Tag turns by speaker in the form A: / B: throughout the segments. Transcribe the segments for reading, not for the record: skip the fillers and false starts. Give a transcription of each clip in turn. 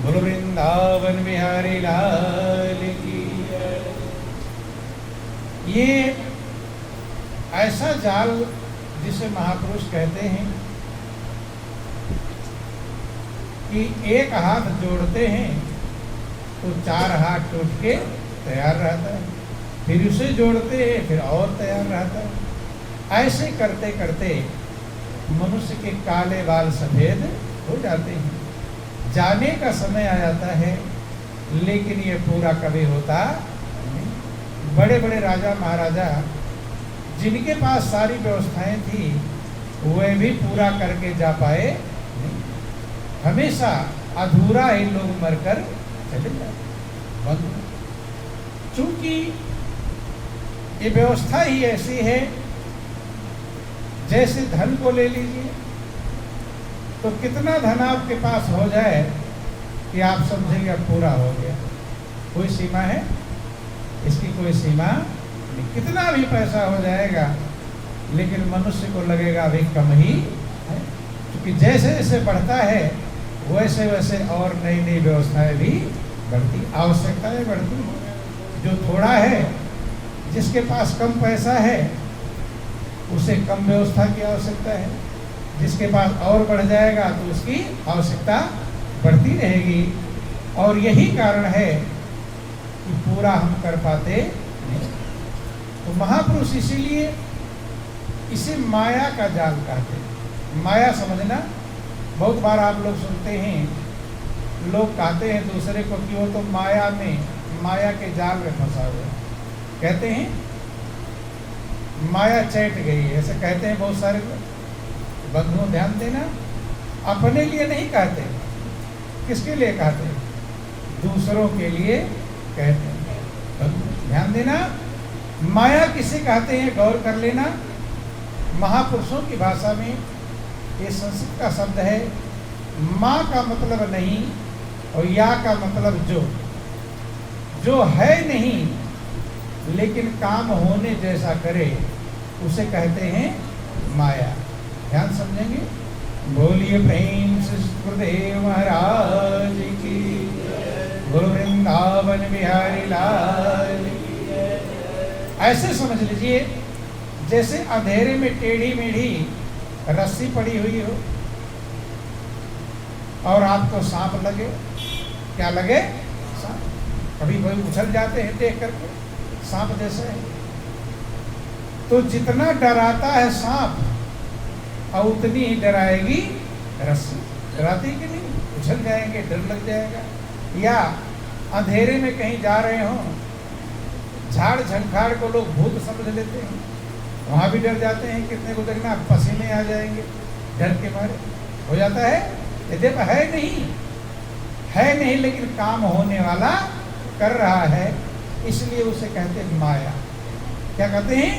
A: बोलो वृंदावन बिहारी लाल की। ये ऐसा जाल जिसे महापुरुष कहते हैं कि एक हाथ जोड़ते हैं तो चार हाथ टूट के तैयार रहता है, फिर उसे जोड़ते हैं फिर और तैयार रहता है। ऐसे करते करते मनुष्य के काले बाल सफेद हो जाते हैं, जाने का समय आ जाता है, लेकिन ये पूरा कभी होता नहीं। बड़े बड़े राजा महाराजा जिनके पास सारी व्यवस्थाएं थी वे भी पूरा करके जा पाए नहीं। हमेशा अधूरा ही लोग मरकर चले जाते। चूंकि ये व्यवस्था ही ऐसी है, जैसे धन को ले लीजिए तो कितना धन आपके पास हो जाए कि आप समझेंगे अब पूरा हो गया, कोई सीमा है इसकी? कोई सीमा नहीं। कितना भी पैसा हो जाएगा लेकिन मनुष्य को लगेगा अभी कम ही है, क्योंकि जैसे जैसे बढ़ता है वैसे वैसे और नई नई व्यवस्थाएं भी बढ़ती, आवश्यकताएं बढ़ती। जो थोड़ा है, जिसके पास कम पैसा है उसे कम व्यवस्था की आवश्यकता है, जिसके पास और बढ़ जाएगा तो उसकी आवश्यकता बढ़ती रहेगी। और यही कारण है कि पूरा हम कर पाते नहीं। तो महापुरुष इसीलिए इसे माया का जाल कहते हैं। माया समझना, बहुत बार आप लोग सुनते हैं लोग कहते हैं दूसरे को कि वो तो माया में, माया के जाल में फंसा हुआ है। कहते हैं माया चैट गई है, ऐसे कहते हैं बहुत सारे लोग। बंधुओं ध्यान देना, अपने लिए नहीं कहते, किसके लिए कहते हैं? दूसरों के लिए कहते हैं। ध्यान देना, माया किसे कहते हैं गौर कर लेना। महापुरुषों की भाषा में ये संस्कृत का शब्द है। माँ का मतलब नहीं और या का मतलब जो है नहीं लेकिन काम होने जैसा करे उसे कहते हैं माया। ध्यान समझेंगे। बोलिए प्रेम से गुरुदेव महाराज की, गुरु वृंदावन बिहारी लाल की। ऐसे समझ लीजिए जैसे अंधेरे में टेढ़ी मेढ़ी रस्सी पड़ी हुई हो और आपको सांप लगे। क्या लगे? सांप। कभी कोई उछल जाते हैं देख करके, सांप जैसे है। तो जितना डराता है सांप और उतनी ही डराएगी रस्सी। डराती कि नहीं? उछल जाएंगे, डर लग जाएगा। या अंधेरे में कहीं जा रहे हो, झाड़ झंखाड़ को लोग भूत समझ लेते हैं, वहां भी डर जाते हैं। कितने को देखना पसीने आ जाएंगे डर के मारे, हो जाता है। यदि है नहीं लेकिन काम होने वाला कर रहा है, इसलिए उसे कहते हैं माया। क्या कहते हैं?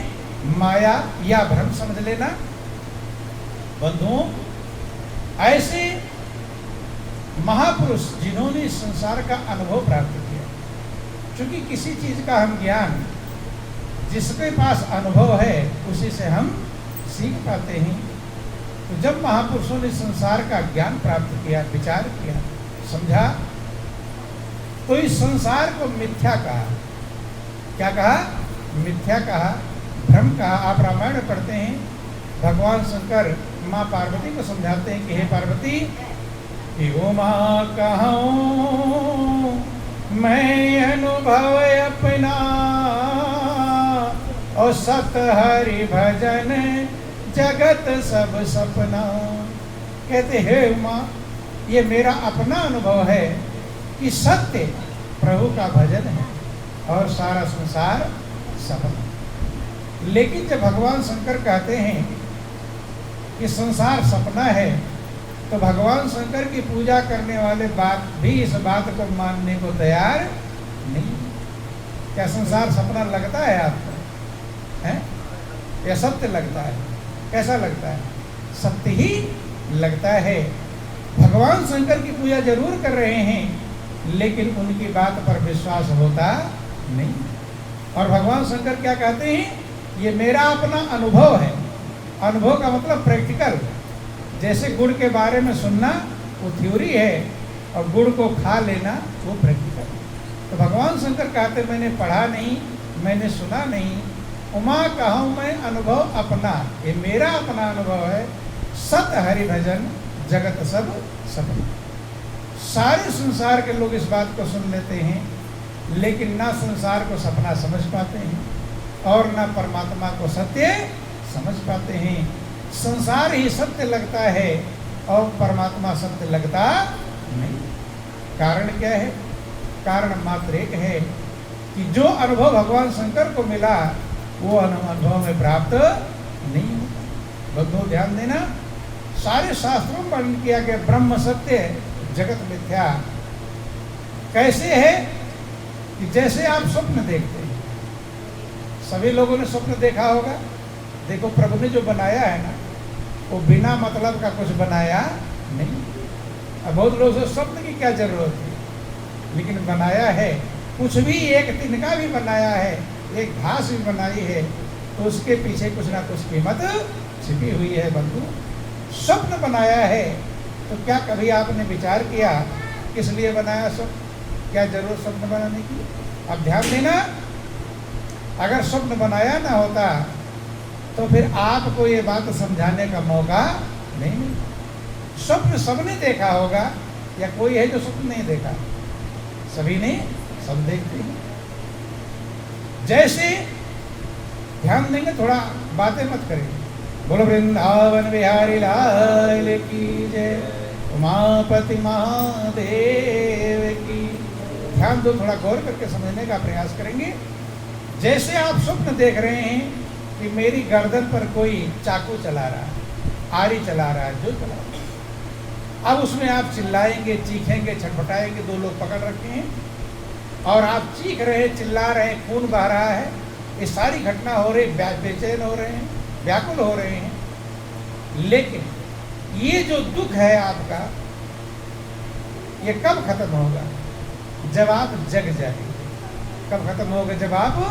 A: माया या भ्रम समझ लेना। बंधुओं, ऐसे महापुरुष जिन्होंने संसार का अनुभव प्राप्त किया, क्योंकि किसी चीज का हम ज्ञान जिसके पास अनुभव है उसी से हम सीख पाते हैं। तो जब महापुरुषों ने संसार का ज्ञान प्राप्त किया, विचार किया, समझा, तो इस संसार को मिथ्या कहा। क्या कहा? मिथ्या कहा, भ्रम कहा। आप रामायण में पढ़ते हैं, भगवान शंकर माँ पार्वती को समझाते हैं कि हे पार्वती, कि ओ माँ कहूँ मैं अनुभव अपना और सत हरि भजन जगत सब सपना। कहते हे उमा, ये मेरा अपना अनुभव है कि सत्य प्रभु का भजन है और सारा संसार सपना। लेकिन जब भगवान शंकर कहते हैं कि संसार सपना है, तो भगवान शंकर की पूजा करने वाले बात भी इस बात को मानने को तैयार नहीं। क्या संसार सपना लगता है आपको? है या सत्य लगता है? कैसा लगता है? सत्य ही लगता है। भगवान शंकर की पूजा जरूर कर रहे हैं लेकिन उनकी बात पर विश्वास होता नहीं। और भगवान शंकर क्या कहते हैं? ये मेरा अपना अनुभव है। अनुभव का मतलब प्रैक्टिकल। जैसे गुड़ के बारे में सुनना वो थ्योरी है और गुड़ को खा लेना वो प्रैक्टिकल है। तो भगवान शंकर कहते मैंने पढ़ा नहीं, मैंने सुना नहीं, उमा कहूँ मैं अनुभव अपना, ये मेरा अपना अनुभव है। सत हरि भजन जगत सब सपना। सारे संसार के लोग इस बात को सुन लेते हैं, लेकिन ना संसार को सपना समझ पाते हैं और ना परमात्मा को सत्य समझ पाते हैं। संसार ही सत्य लगता है और परमात्मा सत्य लगता नहीं। कारण क्या है? कारण मात्र एक है कि जो अनुभव भगवान शंकर को मिला वो अनुभव में प्राप्त नहीं होता। बंधु ध्यान देना, सारे शास्त्रों में वर्णन किया गया ब्रह्म सत्य जगत मिथ्या। कैसे है कि जैसे आप स्वप्न देखते हैं, सभी लोगों ने स्वप्न देखा होगा। देखो प्रभु ने जो बनाया है ना, वो बिना मतलब का कुछ बनाया नहीं। अब बहुत लोग से स्वप्न की क्या जरूरत है, लेकिन बनाया है। कुछ भी एक तिनका भी बनाया है, एक घास भी बनाई है, तो उसके पीछे कुछ ना कुछ कीमत छिपी हुई है। बंधु स्वप्न बनाया है, तो क्या कभी आपने विचार किया किस लिए बनाया स्वप्न? क्या जरूरत स्वप्न बनाने की? अब ध्यान देना, अगर स्वप्न बनाया ना होता तो फिर आपको ये बात समझाने का मौका नहीं मिलता। स्वप्न सबने देखा होगा, या कोई है जो स्वप्न नहीं देखा? सभी ने, सब देखते हैं। जैसे ध्यान देंगे, थोड़ा बातें मत करेंगे। बोलो वृंदावन बिहारी लाल की जय, उमापति महादेव की। ध्यान दो, थोड़ा गौर करके समझने का प्रयास करेंगे। जैसे आप स्वप्न देख रहे हैं कि मेरी गर्दन पर कोई चाकू चला रहा है, आरी चला रहा है, जो चला रहा है, अब उसमें आप चिल्लाएंगे, चीखेंगे, छटपटाएंगे। दो लोग पकड़ रखे हैं और आप चीख रहे, चिल्ला रहे, खून बह रहा है, ये सारी घटना हो रही, बेचैन हो रहे हैं, व्याकुल हो रहे हैं। लेकिन ये जो दुख है आपका, ये कब खत्म होगा? जब आप जग जाएंगे। कब खत्म होगा? जब आप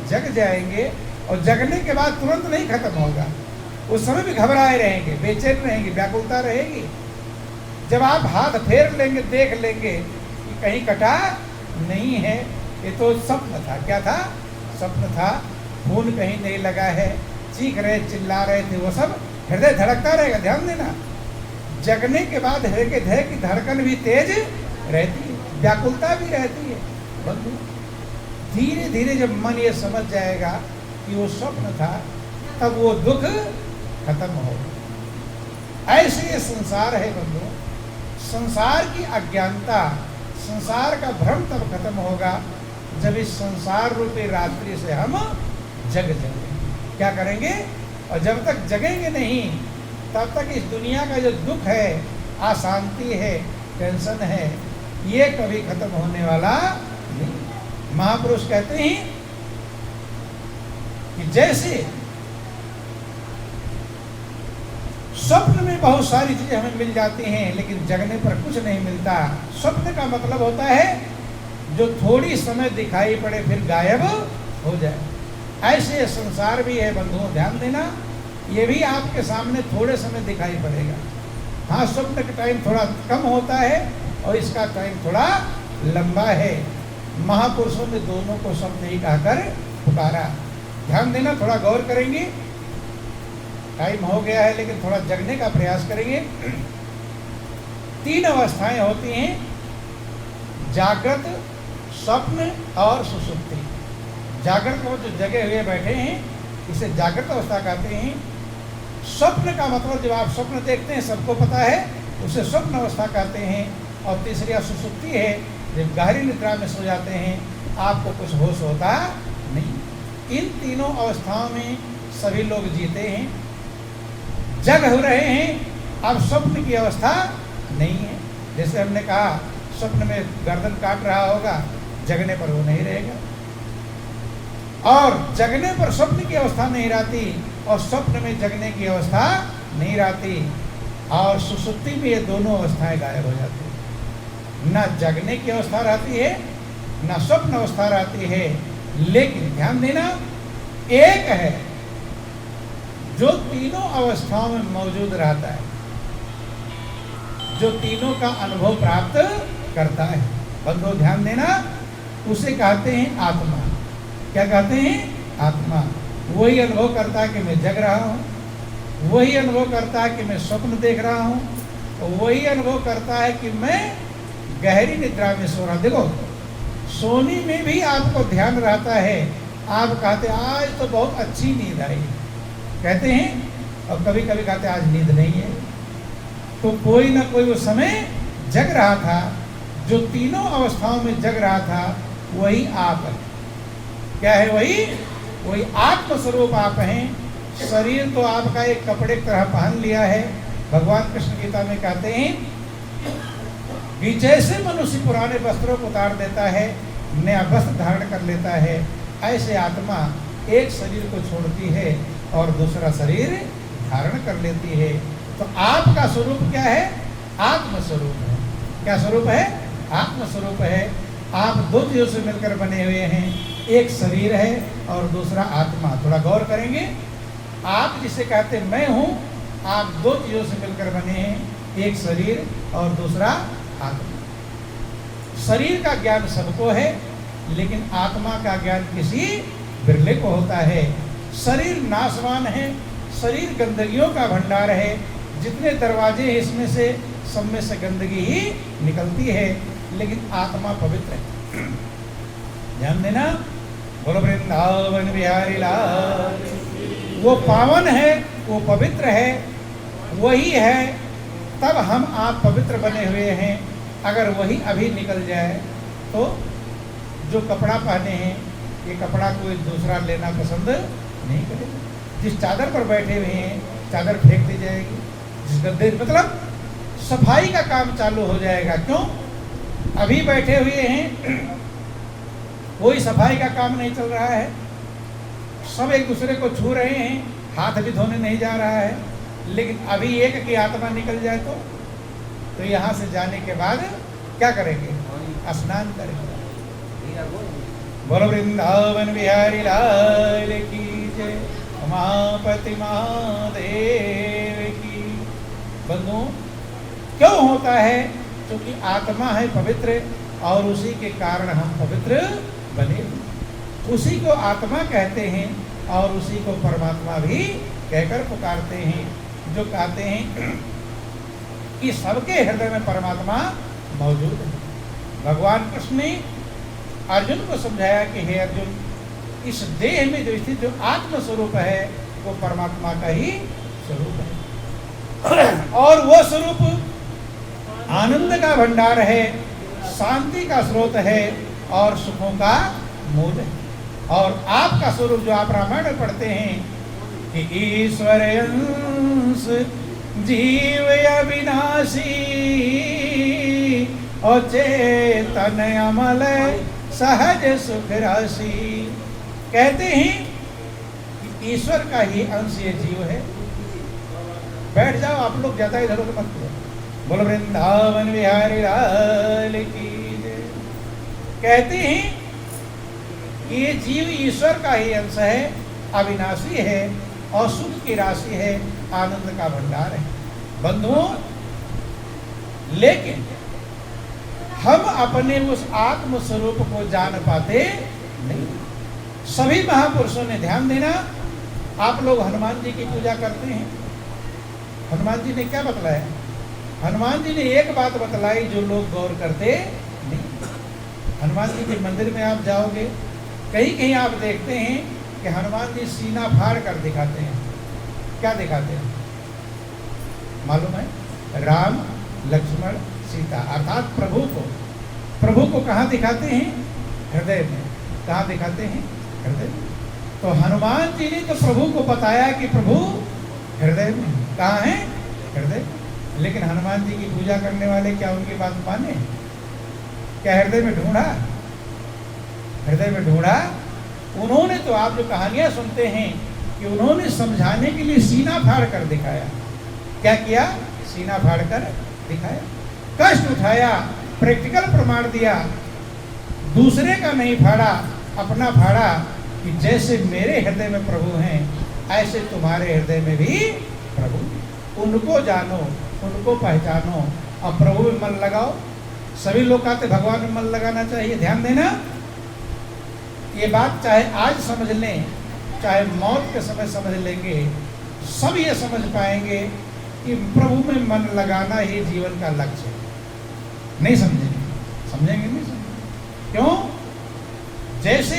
A: जग जाएंगे। और जगने के बाद तुरंत नहीं खत्म होगा, उस समय भी घबराए रहेंगे, बेचैन रहेंगे, व्याकुलता रहेगी। जब आप हाथ फेर लेंगे, देख लेंगे कि कहीं कटा नहीं है, ये तो स्वप्न था। क्या था? स्वप्न था। खून कहीं नहीं लगा है, चीख रहे, चिल्ला रहे थे, वो सब हृदय धड़कता रहेगा। ध्यान देना, जगने के बाद हृदय की धड़कन भी तेज रहती है, व्याकुलता भी रहती है। बंधु धीरे धीरे जब मन ये समझ जाएगा कि वो स्वप्न था, तब वो दुख खत्म होगा। ऐसे ये संसार है बंधु। संसार की अज्ञानता, संसार का भ्रम तब खत्म होगा जब इस संसार रूपी रात्रि से हम जग जाएंगे। क्या करेंगे? और जब तक जगेंगे नहीं, तब तक इस दुनिया का जो दुख है, अशांति है, टेंशन है, ये कभी खत्म होने वाला नहीं। महापुरुष कहते हैं कि जैसे स्वप्न में बहुत सारी चीजें हमें मिल जाती हैं, लेकिन जगने पर कुछ नहीं मिलता। स्वप्न का मतलब होता है जो थोड़ी समय दिखाई पड़े फिर गायब हो जाए। ऐसे संसार भी है बंधुओं, ध्यान देना, ये भी आपके सामने थोड़े समय दिखाई पड़ेगा। हाँ, स्वप्न का टाइम थोड़ा कम होता है और इसका टाइम थोड़ा लंबा है। महापुरुषों ने दोनों को स्वप्न ही कहकर पुकारा। ध्यान देना, थोड़ा गौर करेंगे। टाइम हो गया है, लेकिन थोड़ा जगने का प्रयास करेंगे। 3 अवस्थाएं होती हैं, जागृत, स्वप्न और सुषुप्ति। जागृत को जो जगे हुए बैठे हैं, इसे जागृत अवस्था कहते हैं। स्वप्न का मतलब जब आप स्वप्न देखते हैं, सबको पता है, उसे स्वप्न अवस्था कहते हैं। और तीसरी सुषुप्ति है, जब गहरी निद्रा में सो जाते हैं, आपको कुछ होश होता नहीं। इन तीनों अवस्थाओं में सभी लोग जीते हैं, जग हो रहे हैं। अब स्वप्न की अवस्था नहीं है। जैसे हमने कहा, स्वप्न में गर्दन काट रहा होगा, जगने पर वो नहीं रहेगा। और जगने पर स्वप्न की अवस्था नहीं रहती, और स्वप्न में जगने की अवस्था नहीं रहती। और सुसुप्ति में ये दोनों अवस्थाएं गायब हो जाती है। न जगने की अवस्था रहती है, न स्वप्न अवस्था रहती है। लेकिन ध्यान देना, एक है जो तीनों अवस्थाओं में मौजूद रहता है, जो तीनों का अनुभव प्राप्त करता है। बंधु ध्यान देना, उसे कहते हैं आत्मा। क्या कहते हैं? आत्मा। वही अनुभव करता है कि मैं जग रहा हूँ, वही अनुभव करता है कि मैं स्वप्न देख रहा हूँ, वही अनुभव करता है कि मैं गहरी निद्रा में सो रहा। देखो, सोने में भी आपको ध्यान रहता है, आप कहते आज तो बहुत अच्छी नींद आई, कहते हैं, और कभी कभी कहते आज नींद नहीं है। तो कोई ना कोई उस समय जग रहा था, जो तीनों अवस्थाओं में जग रहा था वही आप है। क्या है? वही आत्मस्वरूप आप हैं। शरीर तो आपका एक कपड़े की तरह पहन लिया है। भगवान कृष्ण गीता में कहते हैं कि जैसे मनुष्य पुराने वस्त्रों को उतार देता है, नया वस्त्र धारण कर लेता है, ऐसे आत्मा एक शरीर को छोड़ती है और दूसरा शरीर धारण कर लेती है। तो आपका स्वरूप क्या है? आत्मस्वरूप है। क्या स्वरूप है? आत्मस्वरूप है। आप दो चीजों से मिलकर बने हुए हैं, एक शरीर है और दूसरा आत्मा। थोड़ा गौर करेंगे, आप जिसे कहते मैं हूं, आप दो चीजों से मिलकर बने हैं, एक शरीर और दूसरा आत्मा। शरीर का ज्ञान सबको है, लेकिन आत्मा का ज्ञान किसी बिरले को होता है। शरीर नाशवान है, शरीर गंदगियों का भंडार है। जितने दरवाजे हैं इसमें से सब में से गंदगी ही निकलती है, लेकिन आत्मा पवित्र है। ध्यान देना, बोलो वृंदावन बिहारी लाल। वो पावन है, वो पवित्र है, वही है, तब हम आप पवित्र बने हुए हैं। अगर वही अभी निकल जाए तो जो कपड़ा पहने हैं, ये कपड़ा कोई दूसरा लेना पसंद नहीं करेगा। जिस चादर पर बैठे हुए हैं, चादर फेंक दी जाएगी। जिस गद्दे, मतलब सफाई का काम चालू हो जाएगा। क्यों? अभी बैठे हुए हैं, कोई सफाई का काम नहीं चल रहा है, सब एक दूसरे को छू रहे हैं, हाथ भी धोने नहीं जा रहा है। लेकिन अभी एक की आत्मा निकल जाए तो यहाँ से जाने के बाद क्या करेंगे? स्नान करेंगे। बोलो वृंदावन बिहारी लाल की जय, उमापति महादेव की। बंधु, क्यों होता है? क्योंकि आत्मा है पवित्र और उसी के कारण हम पवित्र बने। उसी को आत्मा कहते हैं और उसी को परमात्मा भी कहकर पुकारते हैं। जो कहते हैं कि सबके हृदय में परमात्मा मौजूद है। भगवान कृष्ण ने अर्जुन को समझाया कि हे अर्जुन, इस देह में जो स्थित जो आत्म स्वरूप है वो परमात्मा का ही स्वरूप है, और वो स्वरूप आनंद का भंडार है, शांति का स्रोत है और सुखों का मूल है। और आपका स्वरूप जो आप रामायण में पढ़ते हैं कि ईश्वर अंश जीव अविनाशी और चेतन अमल सहज सुख राशि। कहते हैं कि ईश्वर का ही अंश ये जीव है। बैठ जाओ आप लोग, ज्यादा इधर उधर मत करो। बोलो वृंदावन बिहारी लाल की जय। कहते हैं कि ये जीव ईश्वर का ही अंश है, अविनाशी है और सुख की राशि है, आनंद का भंडार है। बंधुओं, लेकिन हम अपने उस आत्म स्वरूप को जान पाते नहीं। सभी महापुरुषों ने, ध्यान देना, आप लोग हनुमान जी की पूजा करते हैं। हनुमान जी ने क्या बतलाया? हनुमान जी ने एक बात बतलाई जो लोग गौर करते नहीं। हनुमान जी के मंदिर में आप जाओगे, कहीं कहीं आप देखते हैं कि हनुमान जी सीना फाड़ कर दिखाते हैं। क्या दिखाते हैं मालूम है? राम, लक्ष्मण, सीता, अर्थात प्रभु को कहाँ दिखाते हैं? हृदय में। कहाँ दिखाते हैं? हृदय में। तो हनुमान जी ने तो प्रभु को बताया कि प्रभु हृदय में। कहाँ है? हृदय। लेकिन हनुमान जी की पूजा करने वाले क्या उनकी बात माने? क्या हृदय में ढूंढा? हृदय में ढूंढा? उन्होंने तो, आप जो कहानियां सुनते हैं कि उन्होंने समझाने के लिए सीना फाड़ कर दिखाया। क्या किया? सीना फाड़ कर दिखाया, कष्ट उठाया, प्रैक्टिकल प्रमाण दिया। दूसरे का नहीं फाड़ा, अपना फाड़ा कि जैसे मेरे हृदय में प्रभु हैं ऐसे तुम्हारे हृदय में भी प्रभु। उनको जानो, उनको पहचानो और प्रभु में मन लगाओ। सभी लोग कहते भगवान में मन लगाना चाहिए। ध्यान देना, ये बात चाहे आज समझ लें, चाहे मौत के समय समझ लेंगे, सब ये समझ पाएंगे कि प्रभु में मन लगाना ही जीवन का लक्ष्य है। नहीं समझेंगे? समझेंगे नहीं समझेंगे? क्यों? जैसे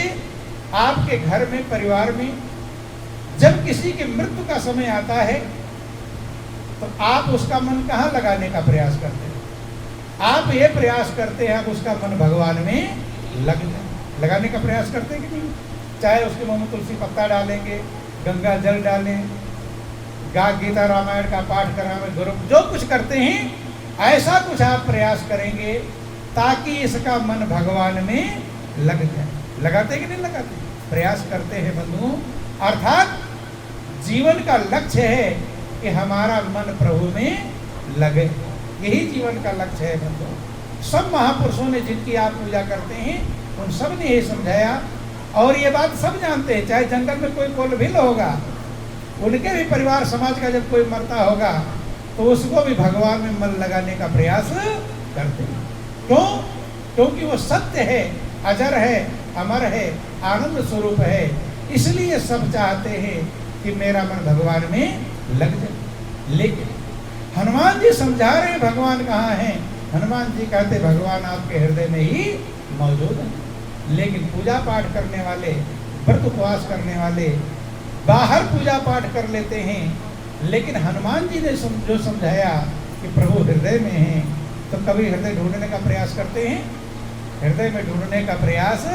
A: आपके घर में, परिवार में जब किसी के मृत्यु का समय आता है तो आप उसका मन कहाँ लगाने का प्रयास करते हैं? आप ये प्रयास करते हैं उसका मन भगवान में लग जाए, लगाने का प्रयास करते हैं कि नहीं? चाहे उसके मुंह में तुलसी पत्ता डालेंगे, गंगा जल डालें, गीता रामायण का पाठ करावें, गुरु जो कुछ करते हैं, ऐसा कुछ आप प्रयास करेंगे ताकि इसका मन भगवान में लग जाए। लगाते कि नहीं लगाते? प्रयास करते हैं बंधुओं। अर्थात जीवन का लक्ष्य है कि हमारा मन प्रभु में लगे, यही जीवन का लक्ष्य है बंधुओं। सब महापुरुषों ने जिनकी आप पूजा करते हैं उन सब ने यही समझाया, और ये बात सब जानते हैं। चाहे जंगल में कोई कोलभिल होगा, उनके भी परिवार समाज का जब कोई मरता होगा तो उसको भी भगवान में मन लगाने का प्रयास करते हैं। क्यों? क्योंकि वो सत्य है, अजर है, अमर है, आनंद स्वरूप है। इसलिए सब चाहते हैं कि मेरा मन भगवान में लग जाए। लेकिन हनुमान जी समझा रहे हैं भगवान कहाँ हैं। हनुमान जी कहते भगवान आपके हृदय में ही मौजूद है। लेकिन पूजा पाठ करने वाले, व्रत उपवास करने वाले बाहर पूजा पाठ कर लेते हैं, लेकिन हनुमान जी ने जो समझाया कि प्रभु हृदय में है, तो कभी हृदय ढूंढने का प्रयास करते हैं? हृदय में ढूंढने का प्रयास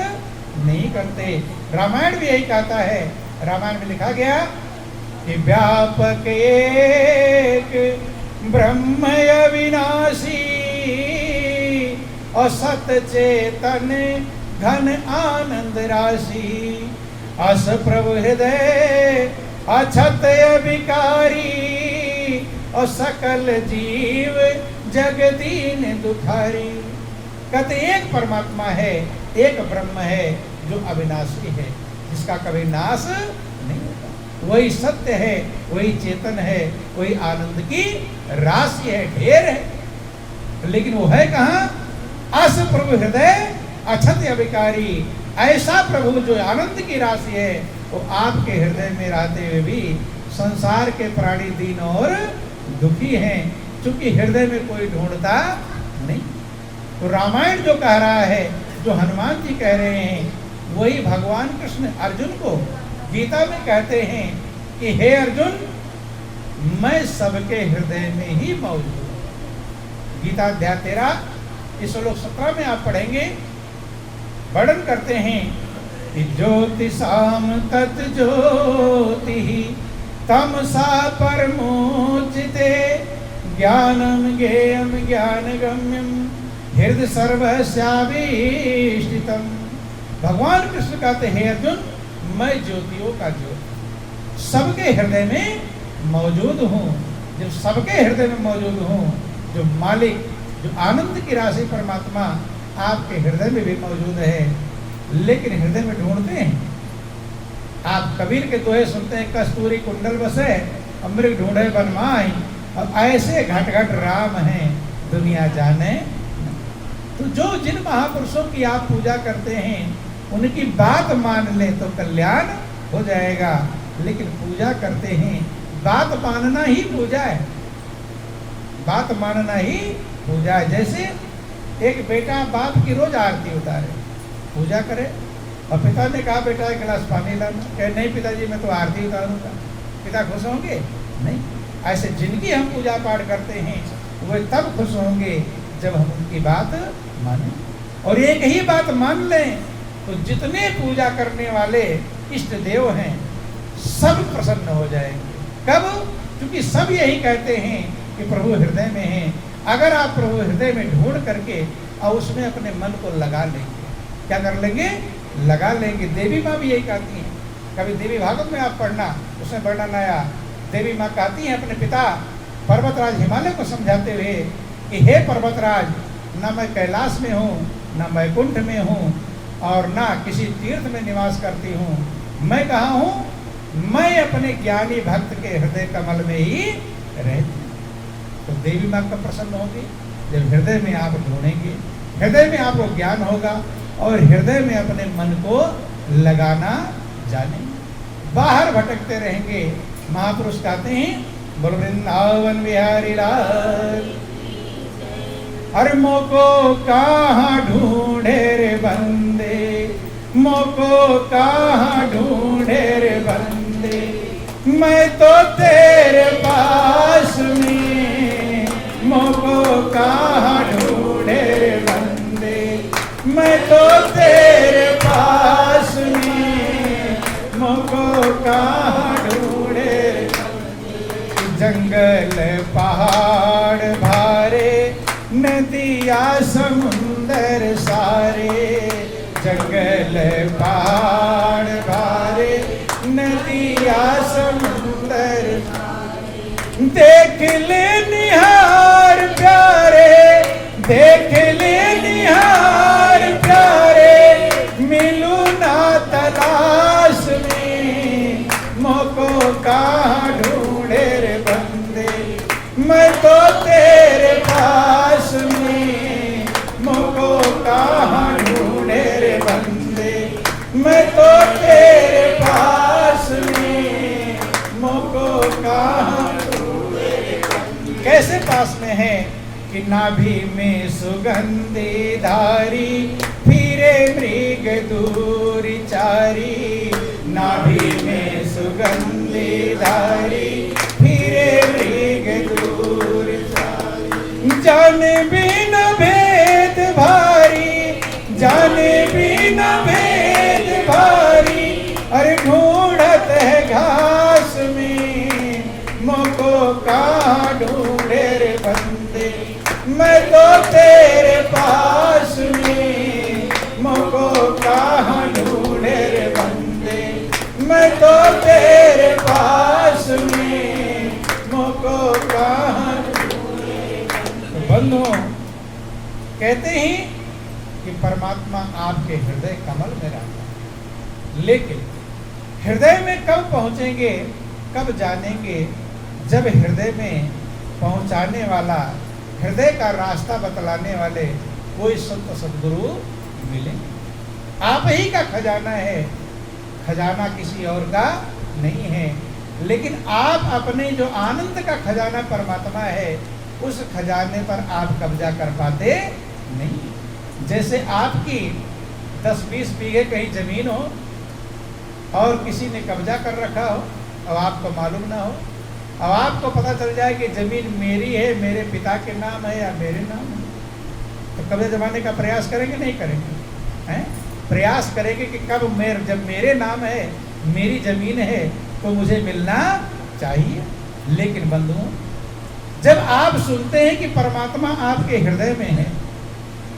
A: नहीं करते। रामायण भी यही कहता है। रामायण में लिखा गया कि व्यापक एक ब्रह्म अविनाशी और सत चेतन घन आनंद राशि, अस प्रभु हृदय अछत विकारी और सकल जीव जगदीन दुखारी। कहते एक परमात्मा है, एक ब्रह्म है जो अविनाशी है, जिसका कभी नाश नहीं होता। वही सत्य है, वही चेतन है, वही आनंद की राशि है, ढेर है। लेकिन वो है कहाँ? अस प्रभु हृदय अछत अविकारी। ऐसा प्रभु जो आनंद की राशि है वो आपके हृदय में रहते हुए भी संसार के प्राणी दीन और दुखी हैं, क्योंकि हृदय में कोई ढूंढता नहीं। तो रामायण जो कह रहा है, जो हनुमान जी कह रहे हैं, वही भगवान कृष्ण अर्जुन को गीता में कहते हैं कि हे अर्जुन, मैं सबके हृदय में ही मौजूद हूँ। गीता अध्याय 13 इस श्लोक 17 में आप पढ़ेंगे, वर्णन करते हैं कि ज्योतिषाम तत् ज्योति तमसा परमोचिते ज्ञानम ज्ञेयम ज्ञानगम्यम हृदय सर्वस्याभीष्टितम। भगवान कृष्ण कहते हैं अर्जुन, मैं ज्योतियों का ज्योति सबके हृदय में मौजूद हूँ। जब सबके हृदय में मौजूद हूँ, जो मालिक, जो आनंद की राशि परमात्मा आपके हृदय में भी मौजूद है, लेकिन हृदय में ढूंढते हैं। आप कबीर के दोहे सुनते हैं, कस्तूरी कुंडल बसे अमृत ढूंढे बनमाई। अब ऐसे घट घट राम हैं दुनिया जाने। तो जो जिन महापुरुषों की आप पूजा करते हैं उनकी बात मान ले तो कल्याण हो जाएगा। लेकिन पूजा करते हैं, बात मानना ही पूजा है, बात मानना ही पूजा है। जैसे एक बेटा बाप की रोज आरती उतारे, पूजा करे, और पिता ने कहा बेटा एक गिलास पानी लाना, कहे नहीं पिताजी मैं तो आरती उतारूंगा। पिता खुश होंगे? नहीं। ऐसे जिनकी हम पूजा पाठ करते हैं वे तब खुश होंगे जब हम उनकी बात माने। और एक ही बात मान लें तो जितने पूजा करने वाले इष्ट देव हैं सब प्रसन्न हो जाएंगे। कब? क्योंकि सब यही कहते हैं कि प्रभु हृदय में है। अगर आप प्रभु हृदय में ढूंढ करके और उसमें अपने मन को लगा लेंगे, क्या कर लेंगे? लगा लेंगे। देवी माँ भी यही कहती हैं। कभी देवी भागवत में आप पढ़ना, उसमें वर्णन आया, देवी माँ कहती हैं अपने पिता पर्वतराज हिमालय को समझाते हुए कि हे पर्वतराज, न मैं कैलाश में हूँ, न वैकुंठ में हूँ, और न किसी तीर्थ में निवास करती हूँ। मैं कहाँ हूँ? मैं अपने ज्ञानी भक्त के हृदय कमल में ही रहती हूँ। तो देवी माँ कब प्रसन्न होगी? जब हृदय में आप ढूंढेंगे, हृदय में आपको ज्ञान होगा और हृदय में अपने मन को लगाना जाने। बाहर भटकते रहेंगे। महापुरुष कहते हैं बोल वृंदावन बिहारी लाल। अरे मोको कहाँ ढूंढे रे बंदे, मोको कहाँ ढूंढे रे बंदे, मैं तो तेरे पास में, मोको कहाँ ढूंढे रे बंदे, मैं तो तेरे पास में, मोको कहाँ ढूंढे रे बंदे। जंगल पहाड़ भारे, नदिया समुंदर सारे, जंगल पहाड़ भारे, नदिया समुंदर, देख ले निहार प्यारे, देख ले निहार प्यारे, मिलू ना तलाश में, मोको कहाँ ढूंढे रे बंदे, मैं तो तेरे पास में, मोको कहाँ ढूंढे रे बंदे, मैं तो तेरे पास में, मोको कहाँ ढूंढे रे बंदे। कैसे पास में है कि नाभि में सुगंधि धारी, फिरे मृग दूरी चारी, नाभि में सुगंधि धारी, फिरे मृग दूरी चारी, जाने बिन भेद भारी, जाने बिन भेद भारी, अरे ढूंढत है घास में, मोको कहाँ ढूंढे रे बंदे, मैं तो तेरे पास में, मोको कहाँ ढूंढे रे बंदे, मैं तो तेरे पास में, मोको कहाँ ढूंढे रे बंदे। बंधुओं, कहते हैं कि परमात्मा आपके हृदय कमल में रहता है, लेकिन हृदय में कब पहुंचेंगे, कब जानेंगे, जब हृदय में पहुंचाने वाला, हृदय का रास्ता बतलाने वाले कोई संत सद्गुरु मिलेंगे। आप ही का खजाना है, खजाना किसी और का नहीं है, लेकिन आप अपने जो आनंद का खजाना परमात्मा है, उस खजाने पर आप कब्जा कर पाते नहीं। जैसे आपकी 10-20 बीघे कहीं जमीन हो और किसी ने कब्जा कर रखा हो, अब आपको मालूम ना हो, अब आपको पता चल जाए कि जमीन मेरी है, मेरे पिता के नाम है या मेरे नाम है, तो कब्जा जमाने का प्रयास करेंगे नहीं करेंगे? हैं? प्रयास करेंगे कि कब जब मेरे नाम है, मेरी जमीन है, तो मुझे मिलना चाहिए। लेकिन बंधुओं, जब आप सुनते हैं कि परमात्मा आपके हृदय में है,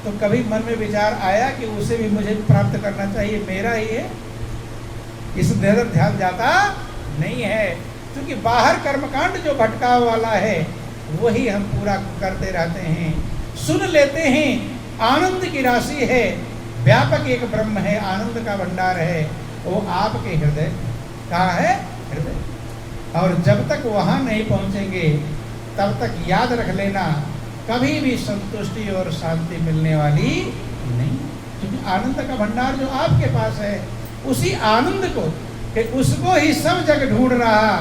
A: तो कभी मन में विचार आया कि उसे भी मुझे प्राप्त करना चाहिए, मेरा ही है? इस तरफ ध्यान जाता नहीं है, क्योंकि बाहर कर्मकांड जो भटकाव वाला है वही हम पूरा करते रहते हैं। सुन लेते हैं आनंद की राशि है, व्यापक एक ब्रह्म है, आनंद का भंडार है, वो आपके हृदय कहाँ है? हृदय। और जब तक वहाँ नहीं पहुँचेंगे तब तक याद रख लेना, कभी भी संतुष्टि और शांति मिलने वाली नहीं, क्योंकि आनंद का भंडार जो आपके पास है, उसी आनंद को, कि उसको ही सब जग ढूंढ रहा,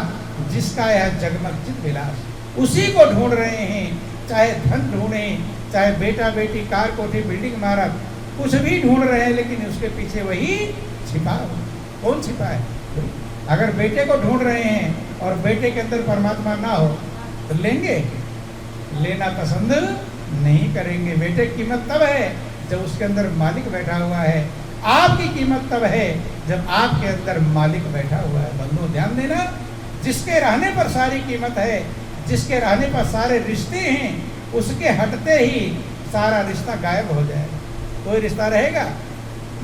A: जिसका यह जगमग चित विलास, उसी को ढूंढ रहे हैं। चाहे धन ढूंढें, चाहे बेटा बेटी, कार कोठी, बिल्डिंग इमारत, कुछ भी ढूंढ रहे हैं, लेकिन उसके पीछे वही छिपा हो। कौन छिपा है? अगर बेटे को ढूंढ रहे हैं और बेटे के अंदर परमात्मा ना हो तो लेंगे? लेना पसंद नहीं करेंगे। बेटे की कीमत तब है जब उसके अंदर मालिक बैठा हुआ है, आपकी कीमत तब है जब आपके अंदर मालिक बैठा हुआ है। बंधुओं, ध्यान देना, जिसके रहने पर सारी कीमत है, जिसके रहने पर सारे रिश्ते हैं, उसके हटते ही सारा रिश्ता गायब हो जाएगा। कोई रिश्ता रहेगा?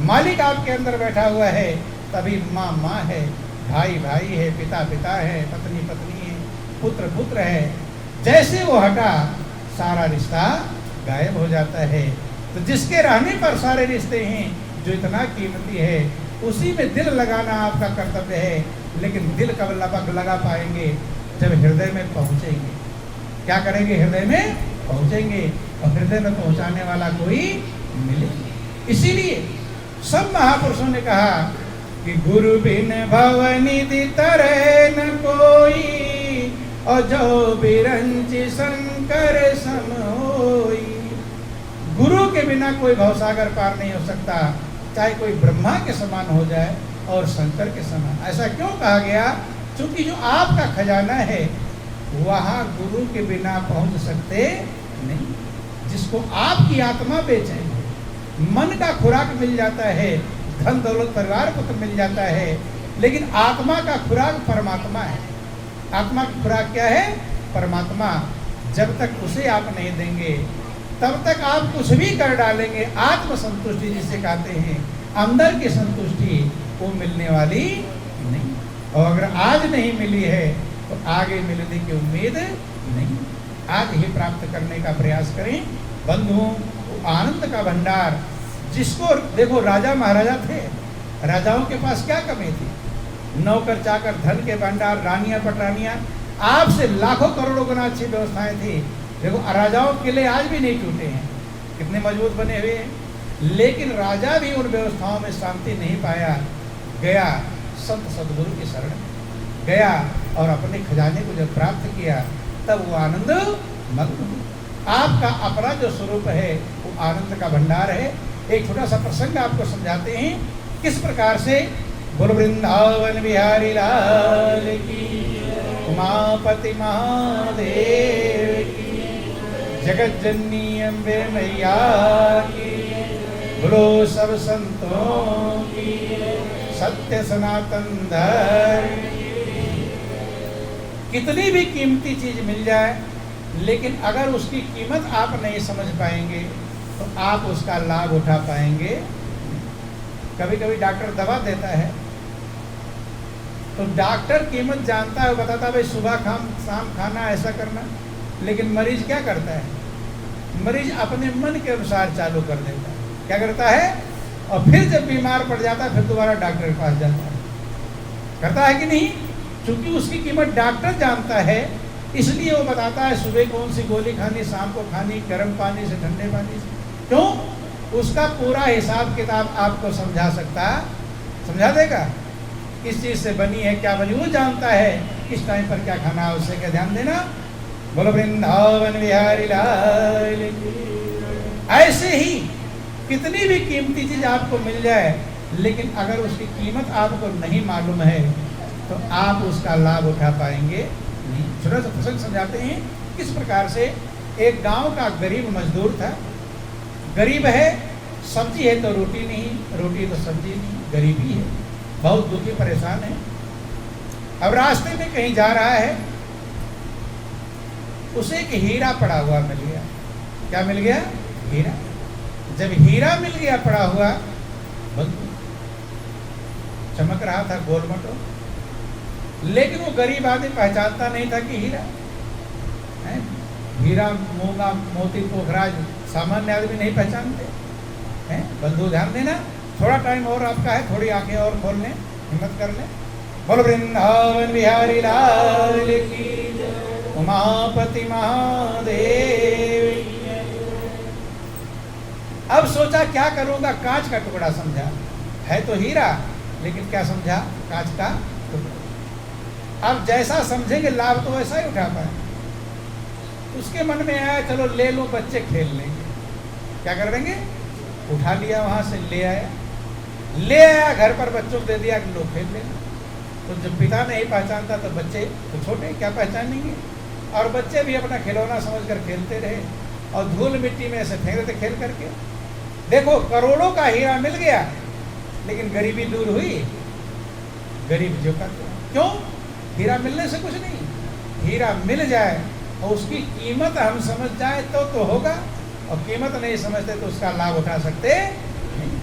A: मालिक आपके अंदर बैठा हुआ है, तभी माँ माँ है, भाई भाई है, पिता पिता है, पत्नी पत्नी है, पुत्र पुत्र है। जैसे वो हटा, सारा रिश्ता गायब हो जाता है। तो जिसके रहने पर सारे रिश्ते हैं, जो इतना कीमती है, उसी में दिल लगाना आपका कर्तव्य है। लेकिन दिल कब लगा पाएंगे? जब हृदय में पहुँचेंगे। क्या करेंगे? हृदय में पहुँचेंगे। और हृदय में पहुँचाने वाला कोई मिलेंगे। इसीलिए सब महापुरुषों ने कहा कि गुरु बिन भवनिधि तरह न कोई, और जो बिरंच शंकर सम होई। गुरु के बिना कोई भवसागर पार नहीं हो सकता, चाहे कोई ब्रह्मा के समान हो जाए और शंकर के समान। ऐसा क्यों कहा गया? क्योंकि जो आपका खजाना है वहाँ गुरु के बिना पहुंच सकते नहीं। जिसको आपकी आत्मा बेचे, मन का खुराक मिल जाता है, धन दौलत परिवार को तो मिल जाता है, लेकिन आत्मा का खुराक परमात्मा है। आत्मा की खुराक क्या है? परमात्मा। जब तक उसे आप नहीं देंगे तब तक आप कुछ भी कर डालेंगे, आत्म संतुष्टि जिसे कहते हैं, अंदर की संतुष्टि, वो मिलने वाली नहीं। और अगर आज नहीं मिली है तो आगे मिलने की उम्मीद नहीं। आज ही प्राप्त करने का प्रयास करें बंधुओं। आनंद का भंडार, जिसको देखो राजा महाराजा थे, राजाओं के पास क्या कमी थी? नौकर चाकर, धन के भंडार, रानियां पटरानियां, आपसे लाखों करोड़ों गुना अच्छी व्यवस्थाएं थी। देखो राजाओं के किले आज भी नहीं टूटे हैं, कितने मजबूत बने हुए हैं। लेकिन राजा भी उन व्यवस्थाओं में शांति नहीं पाया, गया संत सदगुरु की शरण गया और अपने खजाने को जब प्राप्त किया तब वो आनंद मग्न। आपका अपना जो स्वरूप है वो आनंद का भंडार है। एक छोटा सा प्रसंग आपको समझाते हैं किस प्रकार से। बोल वृंदावन बिहारी लाल की, उमापति महादेव की, जगत जननी अम्बे मैया की, बोलो सब संतों की, सत्य सनातन धर्म। कितनी भी कीमती चीज मिल जाए, लेकिन अगर उसकी कीमत आप नहीं समझ पाएंगे तो आप उसका लाभ उठा पाएंगे। कभी कभी डॉक्टर दवा देता है तो डॉक्टर कीमत जानता है, बताता है भाई सुबह शाम खाना, ऐसा करना। लेकिन मरीज क्या करता है? मरीज अपने मन के अनुसार चालू कर देता है। क्या करता है? और फिर जब बीमार पड़ जाता है फिर दोबारा डॉक्टर के पास जाता है। करता है कि नहीं? क्योंकि उसकी कीमत डॉक्टर जानता है, इसलिए वो बताता है सुबह कौन सी गोली खानी, शाम को खानी, गर्म पानी से ठंडे पानी से। क्यों? उसका पूरा हिसाब किताब आपको समझा देगा। किस चीज से बनी है, क्या बनी, वो जानता है। किस टाइम पर क्या खाना है, उससे क्या ध्यान देना। बोलो वृंदावन बिहारी लाल। ऐसे ही कितनी भी कीमती चीज आपको मिल जाए, लेकिन अगर उसकी कीमत आपको नहीं मालूम है तो आप उसका लाभ उठा पाएंगे नहीं। छोटा सा प्रसंग समझाते हैं किस प्रकार से। एक गांव का गरीब मजदूर था। गरीब है, सब्जी है तो रोटी नहीं, रोटी तो सब्जी नहीं, गरीबी है, बहुत दुखी परेशान है। अब रास्ते में कहीं जा रहा है, उसे एक हीरा पड़ा हुआ मिल गया। क्या मिल गया? हीरा। जब हीरा मिल गया पड़ा हुआ, चमक रहा था गोलमटो, लेकिन वो गरीब आदमी पहचानता नहीं था कि हीरा है। हीरा, मूंगा, मोती, पोखराज सामान्य आदमी नहीं पहचानते हैं। बंधु ध्यान देना, थोड़ा टाइम और आपका है, थोड़ी आंखें और खोल लें, हिम्मत कर लें। बोल वृंदावन बिहारी लाल की, उमापति महादेव। अब सोचा क्या करूंगा, कांच का टुकड़ा समझा, है तो हीरा लेकिन क्या समझा? कांच का टुकड़ा। अब जैसा समझेंगे लाभ तो वैसा ही उठा पाए। उसके मन में आया चलो ले लो, बच्चे खेल लेंगे। क्या कर देंगे? उठा लिया, वहां से ले आया घर पर, बच्चों को दे दिया कि लोग खेल लेंगे। तो जब पिता नहीं पहचानता तो बच्चे तो छोटे क्या पहचानेंगे, और बच्चे भी अपना खिलौना समझकर खेलते रहे और धूल मिट्टी में ऐसे फेंक देते खेल करके। देखो करोड़ों का हीरा मिल गया, लेकिन गरीबी दूर हुई? गरीब जो करते क्यों? हीरा मिलने से कुछ नहीं, हीरा मिल जाए और उसकी कीमत हम समझ जाए तो होगा, और कीमत नहीं समझते तो उसका लाभ उठा सकते नहीं।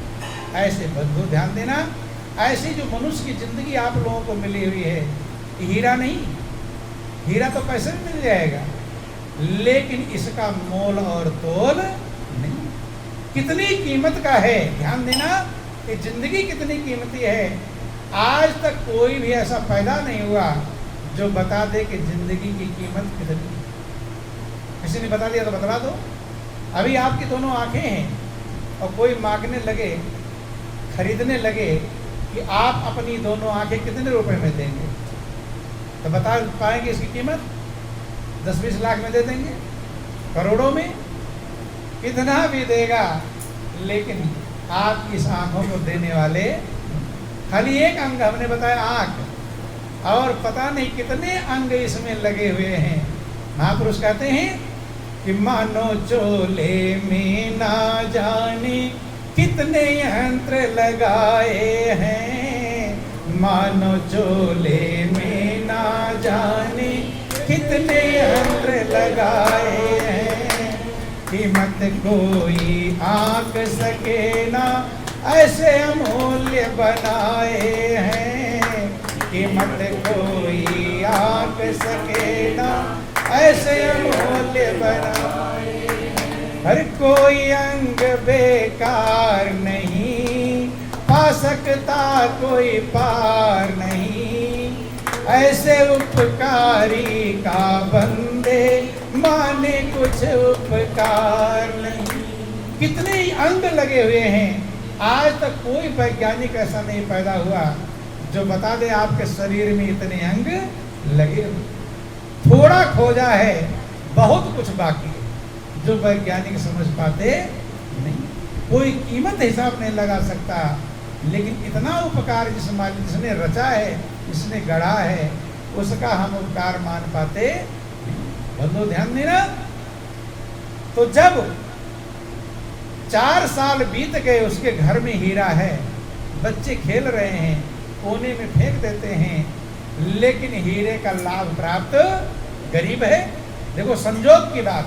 A: ऐसे बंधु ध्यान देना, ऐसी जो मनुष्य की जिंदगी आप लोगों को मिली हुई है, हीरा नहीं, हीरा तो पैसे में मिल जाएगा, लेकिन इसका मोल और तोल नहीं। कितनी कीमत का है, ध्यान देना, कि जिंदगी कितनी कीमती है। आज तक कोई भी ऐसा पैदा नहीं हुआ जो बता दे कि जिंदगी की कीमत कितनी है। किसी ने बता दिया तो बतला दो। अभी आपकी दोनों आंखें हैं, और कोई मांगने लगे, खरीदने लगे कि आप अपनी दोनों आंखें कितने रुपए में देंगे, तो बता पाएंगे इसकी कीमत? 10-20 लाख में दे देंगे, करोड़ों में, कितना भी देगा, लेकिन आप इस आंखों को देने वाले, खाली एक अंग हमने बताया आंख, और पता नहीं कितने अंग इसमें लगे हुए हैं। महापुरुष कहते हैं कि मानो चोले में ना जाने कितने यंत्र लगाए हैं, मानो चोले में ना जाने कितने यंत्र लगाए हैं, कीमत कोई आंक सके ना ऐसे अमूल्य बनाए हैं, कीमत कोई आंक सके ना ऐसे अमूल्य बनाए। हर कोई अंग बेकार नहीं, पा सकता कोई पार नहीं, ऐसे उपकारी का बंदे माने कुछ उपकार नहीं। कितने ही अंग लगे हुए हैं, आज तक कोई वैज्ञानिक ऐसा नहीं पैदा हुआ जो बता दे आपके शरीर में इतने अंग लगे हुए। थोड़ा खोजा है, बहुत कुछ बाकी है जो वैज्ञानिक समझ पाते नहीं, कोई कीमत हिसाब नहीं लगा सकता। लेकिन इतना उपकार जिस मालिक जिसने रचा है, जिसने गढ़ा है, उसका हम उपकार मान पाते। बंधु ध्यान देना। तो जब 4 साल बीत गए, उसके घर में हीरा है, बच्चे खेल रहे हैं, कोने में फेंक देते हैं, लेकिन हीरे का लाभ प्राप्त गरीब है। देखो संजोग की बात,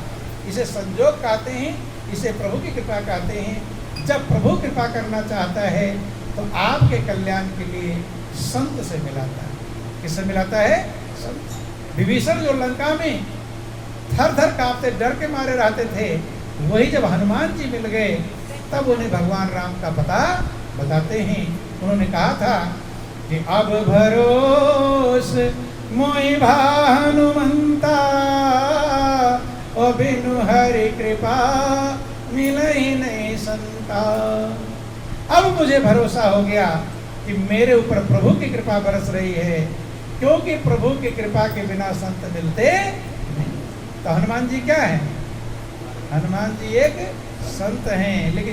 A: इसे संजोग कहते हैं, इसे प्रभु की कृपा कहते हैं। जब प्रभु कृपा करना चाहता है तो आपके कल्याण के लिए संत से मिलाता है। किससे मिलाता है? संत। विभीषण जो लंका में थर थर कांपते डर के मारे रहते थे, वही जब हनुमान जी मिल गए तब उन्हें भगवान राम का पता बताते हैं। उन्होंने कहा था कि अब भरोस मोहि हनुमंता, ओ बिनु हरि कृपा मिलहि नहीं संता। अब मुझे भरोसा हो गया कि मेरे ऊपर प्रभु की कृपा बरस रही है, क्योंकि प्रभु की कृपा के बिना संत मिलते नहीं। तो हनुमान जी क्या है? हनुमान जी एक संत हैं, लेकिन